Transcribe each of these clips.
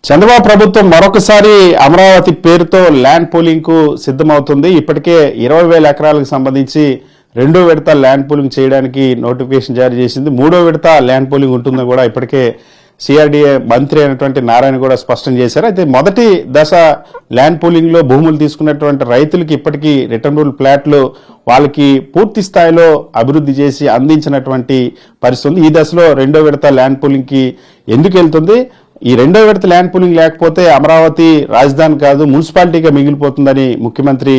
చంద్రబాబు ప్రభుత్వం మరొకసారి అమరావతి పేరుతో ల్యాండ్ పూలింగ్ కు సిద్ధమవుతుంది. ఇప్పటికే 20,000 ఎకరాలకు సంబంధించి రెండో విడత ల్యాండ్ పూలింగ్ చేయడానికి నోటిఫికేషన్ జారీ చేసింది. మూడో విడత ల్యాండ్ పూలింగ్ ఉంటుందని కూడా ఇప్పటికే సిఆర్డీఏ మంత్రి అయినటువంటి నారాయణ కూడా స్పష్టం చేశారు. అయితే మొదటి దశ ల్యాండ్ పూలింగ్ లో భూములు తీసుకున్నటువంటి రైతులకి ఇప్పటికీ రిటర్న్ రూల్ ప్లాట్లు వాళ్ళకి పూర్తి స్థాయిలో అభివృద్ధి చేసి అందించినటువంటి పరిస్థితి. ఈ దశలో రెండో విడత ల్యాండ్ పూలింగ్ కి ఎందుకు వెళ్తుంది? ఈ రెండో విడత ల్యాండ్ పూలింగ్ లేకపోతే అమరావతి రాజధాని కాదు మున్సిపాలిటీగా మిగిలిపోతుందని ముఖ్యమంత్రి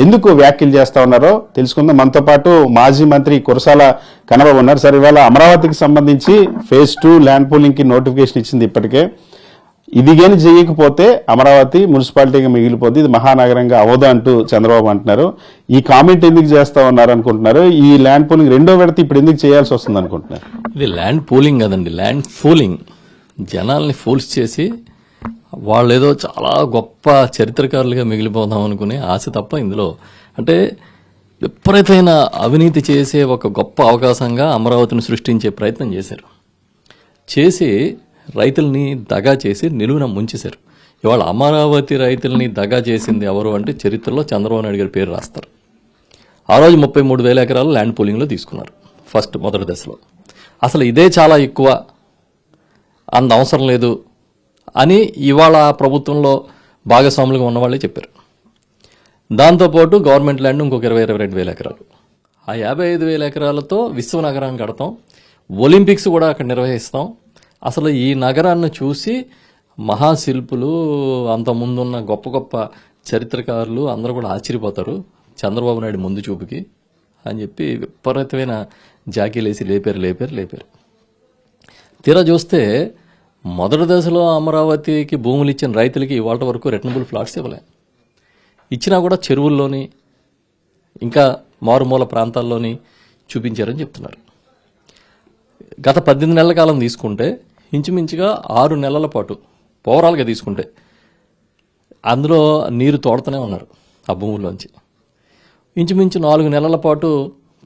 ఎందుకు వ్యాఖ్యలు చేస్తా ఉన్నారో తెలుసుకుందాం. మనతో పాటు మాజీ మంత్రి కురసాల కన్నబాబు ఉన్నారు. సార్, ఇవాళ అమరావతికి సంబంధించి ఫేజ్ 2 ల్యాండ్ పూలింగ్ కి నోటిఫికేషన్ ఇచ్చింది. ఇప్పటికే ఇది కానీ చేయకపోతే అమరావతి మున్సిపాలిటీగా మిగిలిపోద్ది, ఇది మహానగరంగా అవదు అంటూ చంద్రబాబు అంటున్నారు. ఈ కామెంట్ ఎందుకు చేస్తా ఉన్నారు అనుకుంటున్నారు? ఈ ల్యాండ్ పూలింగ్ రెండో విడత ఇప్పుడు ఎందుకు చేయాల్సి వస్తుంది అనుకుంటున్నారు? ఇది ల్యాండ్ పూలింగ్ కదండి, ల్యాండ్ ఫూలింగ్. జనాల్ని ఫోర్స్ చేసి వాళ్ళు ఏదో చాలా గొప్ప చరిత్రకారులుగా మిగిలిపోదాం అనుకునే ఆశ తప్ప ఇందులో అంటే విపరీతమైన అవినీతి చేసే ఒక గొప్ప అవకాశంగా అమరావతిని సృష్టించే ప్రయత్నం చేసి రైతుల్ని దగా చేసి నిలువున ముంచేశారు. ఇవాళ అమరావతి రైతుల్ని దగా చేసింది ఎవరు అంటే చరిత్రలో చంద్రబాబు నాయుడు గారి పేరు రాస్తారు. ఆ రోజు 33,000 ఎకరాలు ల్యాండ్ పూలింగ్లో తీసుకున్నారు మొదటి దశలో. అసలు ఇదే చాలా ఎక్కువ, అంత అవసరం లేదు అని ఇవాళ ప్రభుత్వంలో భాగస్వాములుగా ఉన్నవాళ్ళే చెప్పారు. దాంతోపాటు గవర్నమెంట్ ల్యాండ్ ఇంకొక 22,000 ఎకరాలు, ఆ 55,000 ఎకరాలతో విశ్వనగరాన్ని కడతాం, ఒలింపిక్స్ కూడా అక్కడ నిర్వహిస్తాం. అసలు ఈ నగరాన్ని చూసి మహాశిల్పులు, అంత ముందున్న గొప్ప గొప్ప చరిత్రకారులు అందరూ కూడా ఆశ్చర్యపోతారు చంద్రబాబు నాయుడు ముందు చూపుకి అని చెప్పి విపరీతమైన జాకీలేసి లేపారు. తీరా చూస్తే మొదటి దశలో అమరావతికి భూములు ఇచ్చిన రైతులకి ఇవాళ వరకు రిటర్నబుల్ ఫ్లాట్స్ ఇవ్వలే. ఇచ్చినా కూడా చెరువుల్లోని ఇంకా మారుమూల ప్రాంతాల్లోని చూపించారని చెప్తున్నారు. గత 18 నెలల కాలం తీసుకుంటే ఇంచుమించుగా 6 నెలల పాటు ఓవరాల్గా తీసుకుంటే అందులో నీరు తోడుతూనే ఉన్నారు. ఆ భూముల్లోంచి ఇంచుమించు 4 నెలల పాటు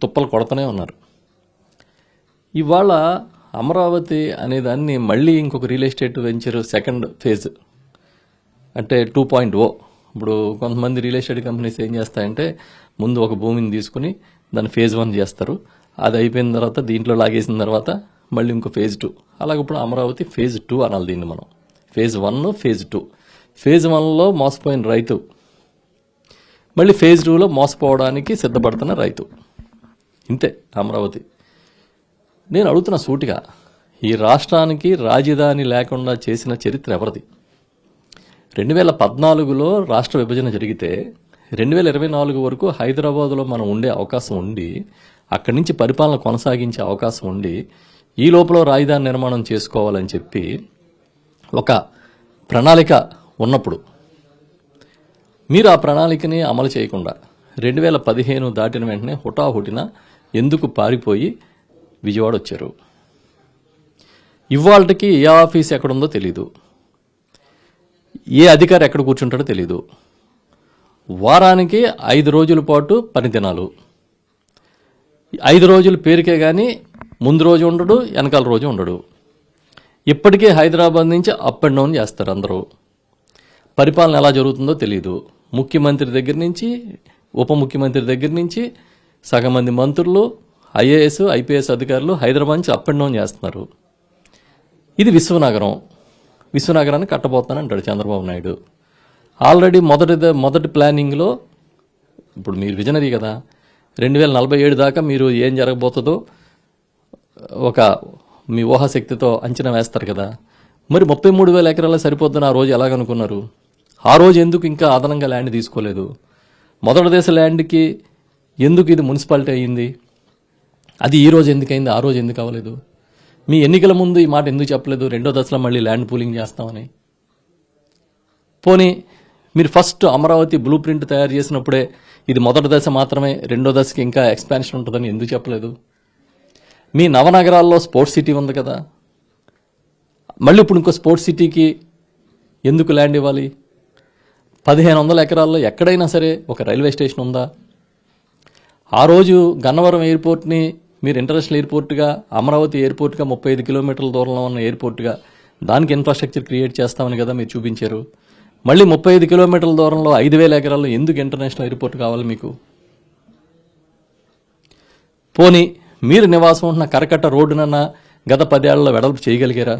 తుప్పలు కొడుతూనే ఉన్నారు. ఇవాళ అమరావతి అనే దాన్ని మళ్ళీ ఇంకొక real estate venture second phase అంటే 2.0. ఇప్పుడు కొంతమంది రియల్ ఎస్టేట్ కంపెనీస్ ఏం చేస్తాయంటే ముందు ఒక భూమిని తీసుకుని దాన్ని ఫేజ్ 1 చేస్తారు, అది అయిపోయిన తర్వాత దీంట్లో లాగేసిన తర్వాత మళ్ళీ ఇంకో ఫేజ్ 2. అలాగే ఇప్పుడు అమరావతి ఫేజ్ 2 అనాలి దీన్ని మనం. Phase 1, phase 2. ఫేజ్ 1లో మోసపోయిన రైతు మళ్ళీ ఫేజ్ 2లో మోసపోవడానికి సిద్ధపడుతున్న రైతు. ఇంతే అమరావతి. నేను అడుగుతున్న సూటిగా, ఈ రాష్ట్రానికి రాజధాని లేకుండా చేసిన చరిత్ర ఎవరిది? 2014లో రాష్ట్ర విభజన జరిగితే 2024 వరకు హైదరాబాద్లో మనం ఉండే అవకాశం ఉండి అక్కడి నుంచి పరిపాలన కొనసాగించే అవకాశం ఉండి ఈ లోపల రాజధాని నిర్మాణం చేసుకోవాలని చెప్పి ఒక ప్రణాళిక ఉన్నప్పుడు మీరు ఆ ప్రణాళికని అమలు చేయకుండా 2015 దాటిన వెంటనే హుటాహుటిన ఎందుకు పారిపోయి విజయవాడ వచ్చారు? ఇవాళకి ఏ ఆఫీస్ ఎక్కడుందో తెలీదు, ఏ అధికారి ఎక్కడ కూర్చుంటాడో తెలీదు. వారానికి 5 రోజుల పాటు పని దినాలు, 5 రోజుల పేరుకే కానీ ముందు రోజు ఉండడు, వెనకాల రోజు ఉండడు. ఇప్పటికే హైదరాబాద్ నుంచి అప్ అండ్ డౌన్ చేస్తారు అందరూ. పరిపాలన ఎలా జరుగుతుందో తెలీదు. ముఖ్యమంత్రి దగ్గర నుంచి ఉప ముఖ్యమంత్రి దగ్గర నుంచి సగం మంది మంత్రులు, ఐఏఎస్ ఐపీఎస్ అధికారులు హైదరాబాద్ నుంచి అప్ అండ్ డౌన్ చేస్తున్నారు. ఇది విశ్వనగరాన్ని కట్టబోతానంటాడు చంద్రబాబు నాయుడు. ఆల్రెడీ మొదటి ప్లానింగ్లో ఇప్పుడు మీరు విజనరీ కదా, 2047 దాకా మీరు ఏం జరగబోతుందో ఒక మీ ఊహాశక్తితో అంచనా వేస్తారు కదా. మరి 33,000 ఎకరాలు సరిపోద్దని ఆ రోజు ఎలాగనుకున్నారు? ఆ రోజు ఎందుకు ఇంకా అదనంగా ల్యాండ్ తీసుకోలేదు? మొదటి దశ ల్యాండ్కి ఎందుకు ఇది మున్సిపాలిటీ అయ్యింది? అది ఈ రోజు ఎందుకైంది, ఆ రోజు ఎందుకు అవ్వలేదు? మీ ఎన్నికల ముందు ఈ మాట ఎందుకు చెప్పలేదు? రెండో దశలో మళ్ళీ ల్యాండ్ పూలింగ్ చేస్తామని. పోనీ మీరు ఫస్ట్ అమరావతి బ్లూ ప్రింట్ తయారు చేసినప్పుడే ఇది మొదటి దశ మాత్రమే, రెండో దశకి ఇంకా ఎక్స్పాన్షన్ ఉంటుందని ఎందుకు చెప్పలేదు? మీ నవనగరాల్లో స్పోర్ట్స్ సిటీ ఉంది కదా, మళ్ళీ ఇప్పుడు ఇంకో స్పోర్ట్స్ సిటీకి ఎందుకు ల్యాండ్ ఇవ్వాలి? 1,500 ఎకరాల్లో ఎక్కడైనా సరే ఒక రైల్వే స్టేషన్ ఉందా? ఆ రోజు గన్నవరం ఎయిర్పోర్ట్ని మీరు ఇంటర్నేషనల్ ఎయిర్పోర్ట్గా, అమరావతి ఎయిర్పోర్ట్గా 35 కిలోమీటర్ల దూరంలో ఉన్న ఎయిర్పోర్ట్గా దానికి ఇన్ఫ్రాస్ట్రక్చర్ క్రియేట్ చేస్తామని కదా మీరు చూపించారు. మళ్ళీ 35 కిలోమీటర్ల దూరంలో 5,000 ఎకరాల్లో ఎందుకు ఇంటర్నేషనల్ ఎయిర్పోర్ట్ కావాలి మీకు? పోనీ మీరు నివాసం ఉంటున్న కరకట్ట రోడ్డునన్నా గత 10 ఏళ్లలో వెడల్పు చేయగలిగారా?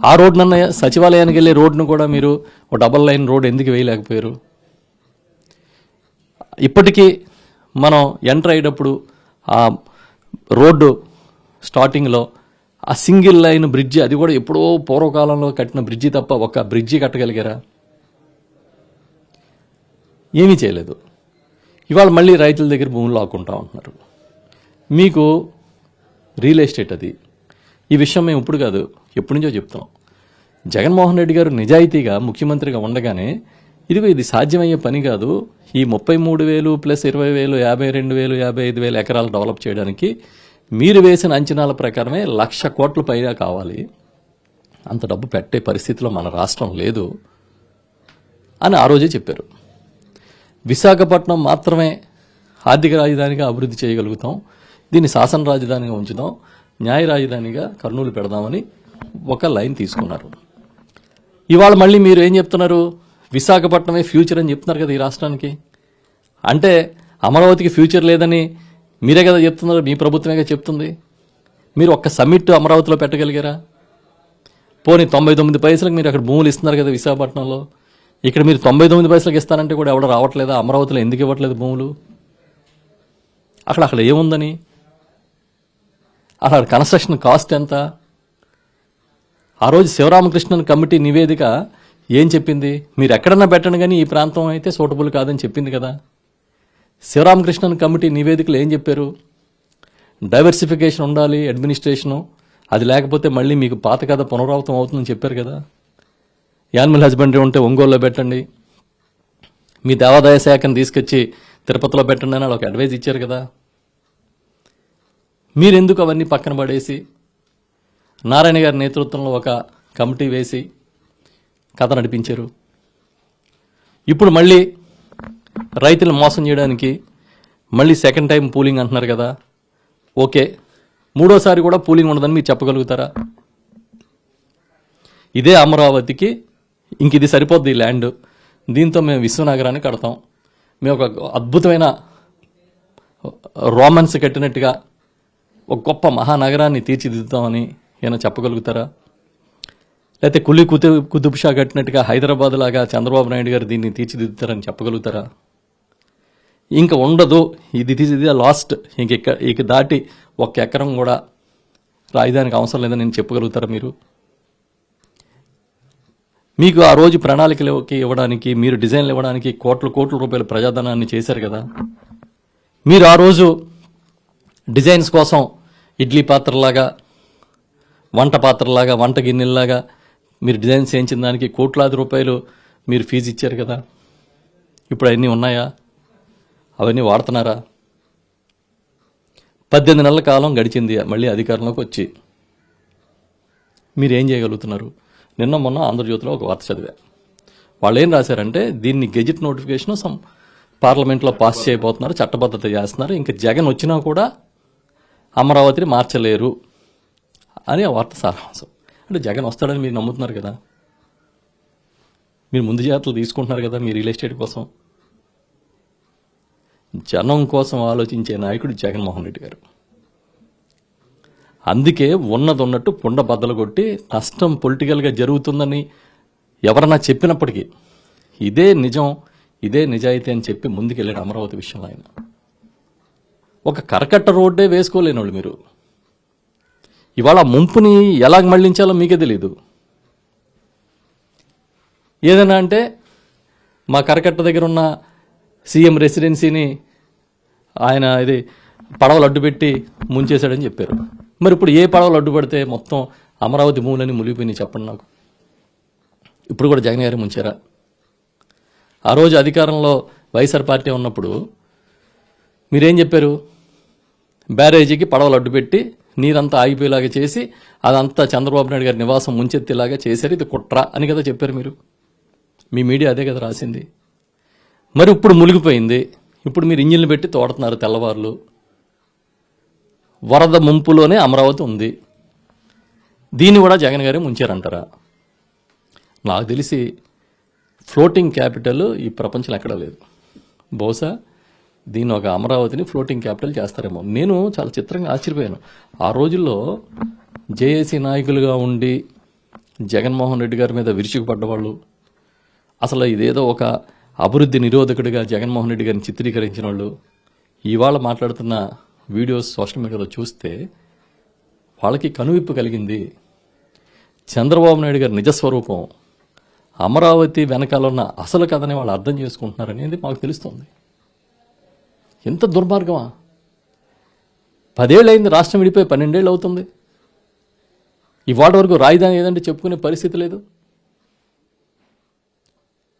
ఆ రోడ్డునన్నా సచివాలయానికి వెళ్ళే రోడ్డును కూడా మీరు ఒక డబుల్ లైన్ రోడ్ ఎందుకు వేయలేకపోయారు? ఇప్పటికీ మనం ఎంటర్ అయ్యేటప్పుడు ఆ రోడ్డు స్టార్టింగ్లో ఆ సింగిల్ లైన్ బ్రిడ్జి, అది కూడా ఎప్పుడో పూర్వకాలంలో కట్టిన బ్రిడ్జి తప్ప ఒక బ్రిడ్జి కట్టగలిగారా? ఏమీ చేయలేదు. ఇవాళ మళ్ళీ రైతుల దగ్గర భూములు లాక్కుంటా ఉంటున్నారు. మీకు రియల్ ఎస్టేట్ అది. ఈ విషయం మేము ఇప్పుడు కాదు, ఎప్పటి నుంచో చెప్తున్నాం. జగన్మోహన్ రెడ్డి గారు నిజాయితీగా ముఖ్యమంత్రిగా ఉండగానే ఇది సాధ్యమయ్యే పని కాదు, ఈ 33,000 ప్లస్ 20,000, 52,000, 55,000 ఎకరాలు డెవలప్ చేయడానికి మీరు వేసిన అంచనాల ప్రకారమే 1,00,000 కోట్ల పైగా కావాలి, అంత డబ్బు పెట్టే పరిస్థితిలో మన రాష్ట్రం లేదు అని ఆ రోజే చెప్పారు. విశాఖపట్నం మాత్రమే ఆర్థిక రాజధానిగా అభివృద్ధి చేయగలుగుతాం, దీన్ని శాసన రాజధానిగా ఉంచుదాం, న్యాయ రాజధానిగా కర్నూలు పెడదామని ఒక లైన్ తీసుకున్నారు. ఇవాళ మళ్ళీ మీరు ఏం చెప్తున్నారు? విశాఖపట్నమే ఫ్యూచర్ అని చెప్తున్నారు కదా ఈ రాష్ట్రానికి. అంటే అమరావతికి ఫ్యూచర్ లేదని మీరే కదా చెప్తున్నారు, మీ ప్రభుత్వమే చెప్తుంది. మీరు ఒక్క సమ్మిట్ అమరావతిలో పెట్టగలిగారా? పోనీ 99 పైసలకు మీరు అక్కడ భూములు ఇస్తున్నారు కదా విశాఖపట్నంలో, ఇక్కడ మీరు 99 పైసలకు ఇస్తానంటే కూడా ఎవడో రావట్లేదా? అమరావతిలో ఎందుకు ఇవ్వట్లేదు భూములు? అక్కడ ఏముందని? అక్కడ కన్స్ట్రక్షన్ కాస్ట్ ఎంత? ఆ రోజు శివరామకృష్ణన్ కమిటీ నివేదిక ఏం చెప్పింది? మీరు ఎక్కడన్నా పెట్టండి కానీ ఈ ప్రాంతం అయితే సూటబుల్ కాదని చెప్పింది కదా. శివరామకృష్ణన్ కమిటీ నివేదికలు ఏం చెప్పారు? డైవర్సిఫికేషన్ ఉండాలి అడ్మినిస్ట్రేషను, అది లేకపోతే మళ్ళీ మీకు పాత కథ పునరావృతం అవుతుందని చెప్పారు కదా. యానిమల్ హస్బెండరీ ఉంటే ఒంగోలులో పెట్టండి, మీ దేవాదాయ శాఖను తీసుకొచ్చి తిరుపతిలో పెట్టండి అని ఒక అడ్వైజ్ ఇచ్చారు కదా. మీరెందుకు అవన్నీ పక్కన పడేసి నారాయణ గారి నేతృత్వంలో ఒక కమిటీ వేసి కథ నడిపించారు? ఇప్పుడు మళ్ళీ రైతులు మోసం చేయడానికి మళ్ళీ సెకండ్ టైం పూలింగ్ అంటున్నారు కదా. ఓకే, మూడోసారి కూడా పూలింగ్ ఉండదని మీరు చెప్పగలుగుతారా? ఇదే అమరావతికి ఇంక ఇది సరిపోద్ది ల్యాండ్, దీంతో మేము విశ్వనగరాన్ని కడతాం, మేము ఒక అద్భుతమైన రోమన్స్ కట్టినట్టుగా ఒక గొప్ప మహానగరాన్ని తీర్చిదిద్దుతామని ఏమైనా చెప్పగలుగుతారా? లేకపోతే కులీ కుతుబ్ షా కట్టినట్టుగా హైదరాబాద్ లాగా చంద్రబాబు నాయుడు గారు దీన్ని తీర్చిదిద్దుతారని చెప్పగలుగుతారా? ఇంకా ఉండదు, ఇది లాస్ట్, ఇక దాటి 1 ఎకరం కూడా రాజధానికి అవసరం లేదని నేను చెప్పగలుగుతారా మీరు? మీకు ఆ రోజు ప్రణాళికలకి ఇవ్వడానికి, మీరు డిజైన్లు ఇవ్వడానికి కోట్ల రూపాయల ప్రజాధనాన్ని చేశారు కదా. మీరు ఆ రోజు డిజైన్స్ కోసం ఇడ్లీ పాత్రలాగా, వంట పాత్రలాగా, వంట గిన్నెల్లాగా మీరు డిజైన్స్ చేయించిన దానికి కోట్లాది రూపాయలు మీరు ఫీజు ఇచ్చారు కదా. ఇప్పుడు అవన్నీ ఉన్నాయా? అవన్నీ వాడుతున్నారా? 18 నెలల కాలం గడిచింది మళ్ళీ అధికారంలోకి వచ్చి. మీరేం చేయగలుగుతున్నారు? నిన్న మొన్న ఆంధ్రజ్యోతిలో ఒక వార్త చదివా. వాళ్ళు ఏం రాశారంటే, దీన్ని గెజిట్ నోటిఫికేషన్ పార్లమెంట్లో పాస్ చేయబోతున్నారు, చట్టబద్ధత చేస్తున్నారు, ఇంకా జగన్ వచ్చినా కూడా అమరావతిని మార్చలేరు అని ఆ వార్త సారాంశం. అంటే జగన్ వస్తాడని మీరు నమ్ముతున్నారు కదా, మీరు ముందు జాగ్రత్తలు తీసుకుంటున్నారు కదా మీ రియల్ ఎస్టేట్ కోసం. జనం కోసం ఆలోచించే నాయకుడు జగన్మోహన్ రెడ్డి గారు. అందుకే ఉన్నట్టు పుండ బద్దలు కొట్టి నష్టం పొలిటికల్గా జరుగుతుందని ఎవరన్నా చెప్పినప్పటికీ ఇదే నిజం, ఇదే నిజాయితీ అని చెప్పి ముందుకెళ్ళాడు అమరావతి విషయంలో. ఆయన ఒక కరకట్ట రోడ్డే వేసుకోలేని వాళ్ళు మీరు. ఇవాళ ముంపుని ఎలా మళ్లించాలో మీకే తెలియదు. ఏదైనా అంటే మా కరకట్ట దగ్గర ఉన్న సీఎం రెసిడెన్సీని ఆయన ఇది పడవలు అడ్డుపెట్టి ముంచేశాడని చెప్పారు. మరి ఇప్పుడు ఏ పడవలు అడ్డుపడితే మొత్తం అమరావతి భూములని మునిగిపోయినాయి చెప్పండి నాకు. ఇప్పుడు కూడా జగన్ గారు ముంచారా? ఆ రోజు అధికారంలో వైఎస్ఆర్ పార్టీ ఉన్నప్పుడు మీరేం చెప్పారు? బ్యారేజీకి పడవలు అడ్డుపెట్టి నీరంతా ఆగిపోయేలాగా చేసి అదంతా చంద్రబాబు నాయుడు గారి నివాసం ముంచెత్తేలాగా చేశారు, ఇది కుట్ర అని కదా చెప్పారు మీరు. మీ మీడియా అదే కదా రాసింది. మరి ఇప్పుడు మునిగిపోయింది, ఇప్పుడు మీరు ఇంజిన్లు పెట్టి తోడుతున్నారు తెల్లవారులు. వరద ముంపులోనే అమరావతి ఉంది. దీన్ని కూడా జగన్ గారే ముంచారంటారా? నాకు తెలిసి ఫ్లోటింగ్ క్యాపిటల్ ఈ ప్రపంచంలో ఎక్కడా లేదు. బహుశా దీన్ని ఒక అమరావతిని ఫ్లోటింగ్ క్యాపిటల్ చేస్తారేమో. నేను చాలా చిత్రంగా ఆశ్చర్యపోయాను. ఆ రోజుల్లో జేఏసీ నాయకులుగా ఉండి జగన్మోహన్ రెడ్డి గారి మీద విరుచుకుపడ్డవాళ్ళు, అసలు ఇదేదో ఒక అభివృద్ధి నిరోధకుడిగా జగన్మోహన్ రెడ్డి గారిని చిత్రీకరించిన వాళ్ళు ఇవాళ మాట్లాడుతున్న వీడియోస్ సోషల్ మీడియాలో చూస్తే వాళ్ళకి కనువిప్పు కలిగింది. చంద్రబాబు నాయుడు గారి నిజస్వరూపం, అమరావతి వెనకాల ఉన్న అసలు కథని వాళ్ళు అర్థం చేసుకుంటున్నారనేది మాకు తెలుస్తుంది. ఎంత దుర్మార్గమా! 10 ఏళ్ళు అయింది రాష్ట్రం విడిపోయి, 12 ఏళ్ళు అవుతుంది. ఇవాళ వరకు రాజధాని ఏదంటే చెప్పుకునే పరిస్థితి లేదు.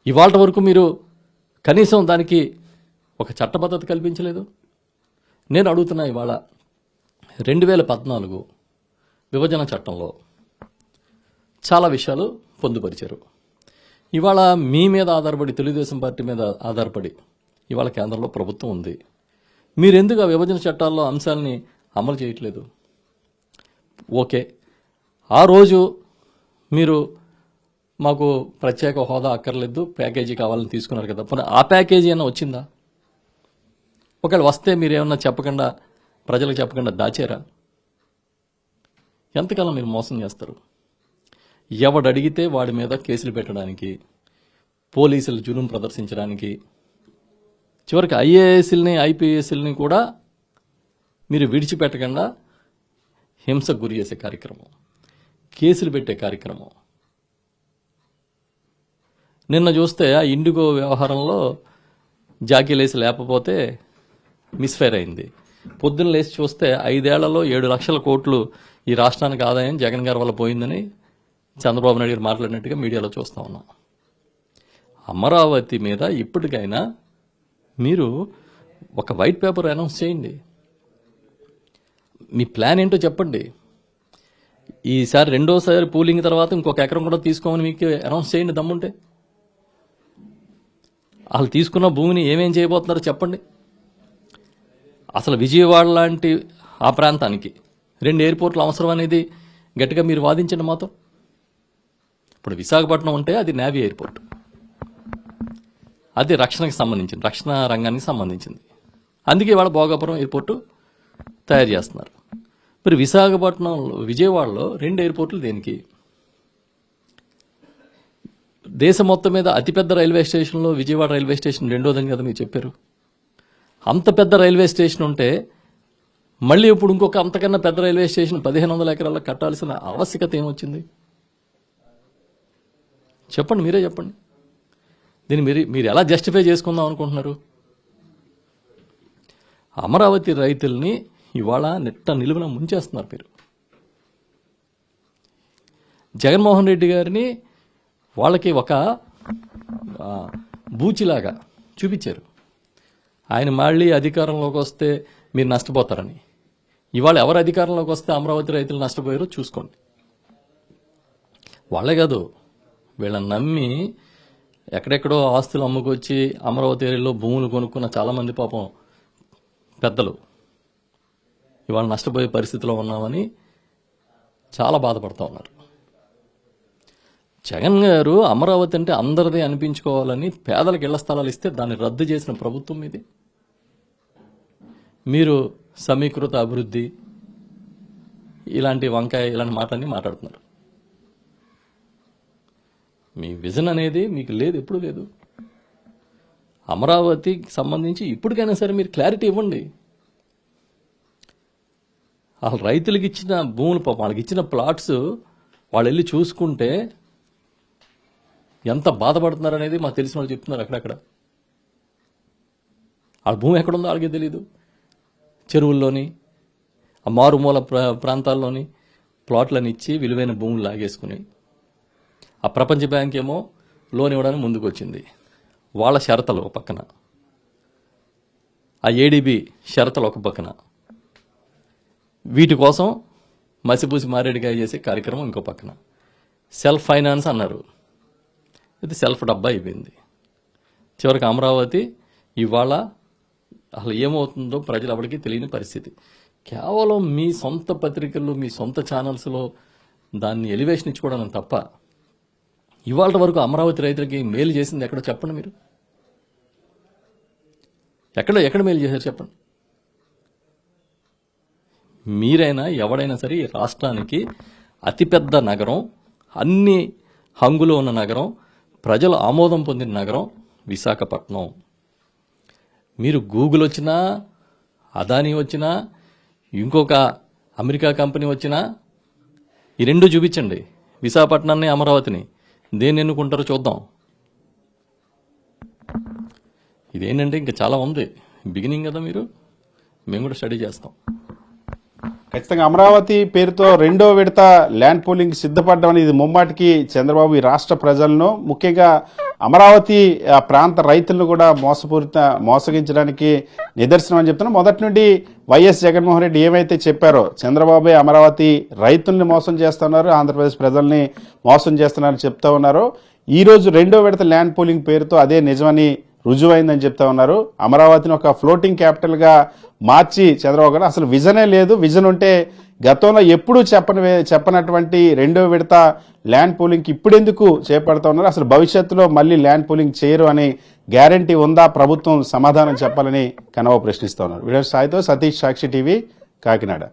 ఇవాళ వరకు మీరు కనీసం దానికి ఒక చట్టబద్ధత కల్పించలేదు. నేను అడుగుతున్నా, ఇవాళ 2014 విభజన చట్టంలో చాలా విషయాలు పొందుపరిచారు. ఇవాళ మీ మీద ఆధారపడి, తెలుగుదేశం పార్టీ మీద ఆధారపడి ఇవాళ కేంద్రంలో ప్రభుత్వం ఉంది. మీరెందుకు ఆ విభజన చట్టాల్లో అంశాలని అమలు చేయట్లేదు? ఓకే, ఆ రోజు మీరు మాకు ప్రత్యేక హోదా అక్కర్లేదు, ప్యాకేజీ కావాలని తీసుకున్నారు కదా, పోనీ ఆ ప్యాకేజీ అయినా వచ్చిందా? ఒకవేళ వస్తే మీరేమన్నా చెప్పకుండా, ప్రజలకు చెప్పకుండా దాచారా? ఎంతకాలం మీరు మోసం చేస్తారు? ఎవడు అడిగితే వాడి మీద కేసులు పెట్టడానికి, పోలీసులు జులుం ప్రదర్శించడానికి, చివరికి ఐఏఎస్ని ఐపీఎస్ని కూడా మీరు విడిచిపెట్టకుండా హింసకు గురి చేసే కార్యక్రమం, కేసులు పెట్టే కార్యక్రమం. నిన్న చూస్తే ఆ ఇండిగో వ్యవహారంలో జాకీలేసి లేకపోతే మిస్ఫైర్ అయింది. పొద్దున్న లేచి చూస్తే 5 ఏళ్లలో 7 లక్షల కోట్లు ఈ రాష్ట్రానికి ఆదాయం జగన్ గారి వల్ల పోయిందని చంద్రబాబు నాయుడు గారు మాట్లాడినట్టుగా మీడియాలో చూస్తా ఉన్నాం. అమరావతి మీద ఇప్పటికైనా మీరు ఒక వైట్ పేపర్ అనౌన్స్ చేయండి. మీ ప్లాన్ ఏంటో చెప్పండి. ఈసారి రెండోసారి పూలింగ్ తర్వాత ఇంకొక ఎకరం కూడా తీసుకోమని మీకు అనౌన్స్ చేయండి దమ్ముంటే. వాళ్ళు తీసుకున్న భూమిని ఏమేం చేయబోతున్నారో చెప్పండి. అసలు విజయవాడ లాంటి ఆ ప్రాంతానికి 2 ఎయిర్పోర్ట్లు అవసరం అనేది గట్టిగా మీరు వాదించండి మాతో. ఇప్పుడు విశాఖపట్నం ఉంటే అది నేవీ ఎయిర్పోర్ట్, అది రక్షణకి సంబంధించింది, రక్షణ రంగానికి సంబంధించింది. అందుకే ఇవాళ భోగాపురం ఎయిర్పోర్టు తయారు చేస్తున్నారు. మరి విశాఖపట్నం, విజయవాడలో 2 ఎయిర్పోర్ట్లు దేనికి? దేశం మొత్తం మీద అతిపెద్ద రైల్వే స్టేషన్లో విజయవాడ రైల్వే స్టేషన్ రెండోదని కదా మీరు చెప్పారు. అంత పెద్ద రైల్వే స్టేషన్ ఉంటే మళ్ళీ ఇప్పుడు ఇంకొక అంతకన్నా పెద్ద రైల్వే స్టేషన్ 1500 ఎకరాల్లో కట్టాల్సిన ఆవశ్యకత ఏమొచ్చింది? చెప్పండి, మీరే చెప్పండి. దీన్ని మీరు ఎలా జస్టిఫై చేసుకుందాం అనుకుంటున్నారు? అమరావతి రైతుల్ని ఇవాళ నిలువున ముంచేస్తున్నారు మీరు. జగన్మోహన్ రెడ్డి గారిని వాళ్ళకి ఒక బూచిలాగా చూపించారు. ఆయన మళ్ళీ అధికారంలోకి వస్తే మీరు నష్టపోతారని. ఇవాళ ఎవరు అధికారంలోకి వస్తే అమరావతి రైతులు నష్టపోయారో చూసుకోండి. వాళ్ళే కాదు, వీళ్ళని నమ్మి ఎక్కడెక్కడో ఆస్తులు అమ్ముకొచ్చి అమరావతి ఏరియాలో భూములు కొనుక్కున్న చాలామంది పాపం పెద్దలు ఇవాళ నష్టపోయే పరిస్థితిలో ఉన్నామని చాలా బాధపడుతూ ఉన్నారు. జగన్ గారు అమరావతి అంటే అందరిదే అనిపించుకోవాలని పేదలకు ఇళ్ల స్థలాలు ఇస్తే దాన్ని రద్దు చేసిన ప్రభుత్వం ఇది. మీరు సమీకృత అభివృద్ధి ఇలాంటి ఇలాంటి మాటలన్నీ మాట్లాడుతున్నారు. మీ విజన్ అనేది మీకు లేదు, ఎప్పుడు లేదు. అమరావతికి సంబంధించి ఇప్పటికైనా సరే మీరు క్లారిటీ ఇవ్వండి. వాళ్ళు రైతులకు ఇచ్చిన భూములు, వాళ్ళకి ఇచ్చిన ప్లాట్స్ వాళ్ళు వెళ్ళి చూసుకుంటే ఎంత బాధపడుతున్నారు అనేది మాకు తెలిసిన వాళ్ళు చెప్తున్నారు. అక్కడక్కడ ఆ భూమి ఎక్కడుందో వాళ్ళకే తెలీదు. చెరువుల్లోని, ఆ మారుమూల ప్రాంతాల్లోని ప్లాట్లను ఇచ్చి విలువైన భూములు లాగేసుకుని, ఆ ప్రపంచ బ్యాంక్ ఏమో లోన్ ఇవ్వడానికి ముందుకు వచ్చింది. వాళ్ళ షరతులు ఒక పక్కన, ఆ ఏడీబీ షరతులు ఒక పక్కన, వీటి కోసం మసిపూసి మారేడుగా చేసే కార్యక్రమం ఇంకో పక్కన. సెల్ఫ్ ఫైనాన్స్ అన్నారు, ఇది సెల్ఫ్ డబ్బా అయిపోయింది. చివరికి అమరావతి ఇవాళ అసలు ఏమవుతుందో ప్రజలు ఎవరికి తెలియని పరిస్థితి. కేవలం మీ సొంత పత్రికల్లో, మీ సొంత ఛానల్స్లో దాన్ని ఎలివేషన్ ఇచ్చుకోవడం తప్ప ఇవాళ వరకు అమరావతి రైతులకి మేలు చేసింది ఎక్కడో చెప్పండి మీరు. ఎక్కడ మేలు చేశారు చెప్పండి. మీరైనా ఎవడైనా సరే ఈ రాష్ట్రానికి అతిపెద్ద నగరం, అన్ని హంగులో ఉన్న నగరం, ప్రజలు ఆమోదం పొందిన నగరం విశాఖపట్నం. మీరు గూగుల్ వచ్చినా, అదానీ వచ్చినా, ఇంకొక అమెరికా కంపెనీ వచ్చినా ఈ రెండు చూపించండి, విశాఖపట్నాన్ని అమరావతిని, దేన్ని ఎన్నుకుంటారో చూద్దాం. ఇదేంటంటే ఇంకా చాలా ఉంది, బిగినింగ్ కదా, మేము కూడా స్టడీ చేస్తాం. ఖచ్చితంగా అమరావతి పేరుతో రెండో విడత ల్యాండ్ పూలింగ్ సిద్ధపడడం అనేది ఇది ముమ్మాటికి చంద్రబాబు ఈ రాష్ట్ర ప్రజలను, ముఖ్యంగా అమరావతి ప్రాంత రైతులను కూడా మోసగించడానికి నిదర్శనం అని చెప్తున్నా. మొదటి నుండి వైఎస్ జగన్మోహన్ రెడ్డి ఏమైతే చెప్పారో, చంద్రబాబే అమరావతి రైతుల్ని మోసం చేస్తున్నారు, ఆంధ్రప్రదేశ్ ప్రజల్ని మోసం చేస్తున్నారని చెప్తా ఉన్నారు. ఈ రోజు రెండో విడత ల్యాండ్ పూలింగ్ పేరుతో అదే నిజమని రుజువైందని చెప్తా ఉన్నారు. అమరావతిని ఒక ఫ్లోటింగ్ క్యాపిటల్ గా మార్చి చంద్రబాబు గారు అసలు విజనే లేదు, విజన్ ఉంటే గతంలో ఎప్పుడూ చెప్పనటువంటి రెండో విడత ల్యాండ్ పూలింగ్ ఇప్పుడెందుకు చేపడతా ఉన్నారు, అసలు భవిష్యత్తులో మళ్ళీ ల్యాండ్ పూలింగ్ చేయరు అని గ్యారంటీ ఉందా, ప్రభుత్వం సమాధానం చెప్పాలని కనవ ప్రశ్నిస్తా ఉన్నారు. వీడియో సాయితో సతీష్, సాక్షి టీవీ, కాకినాడ.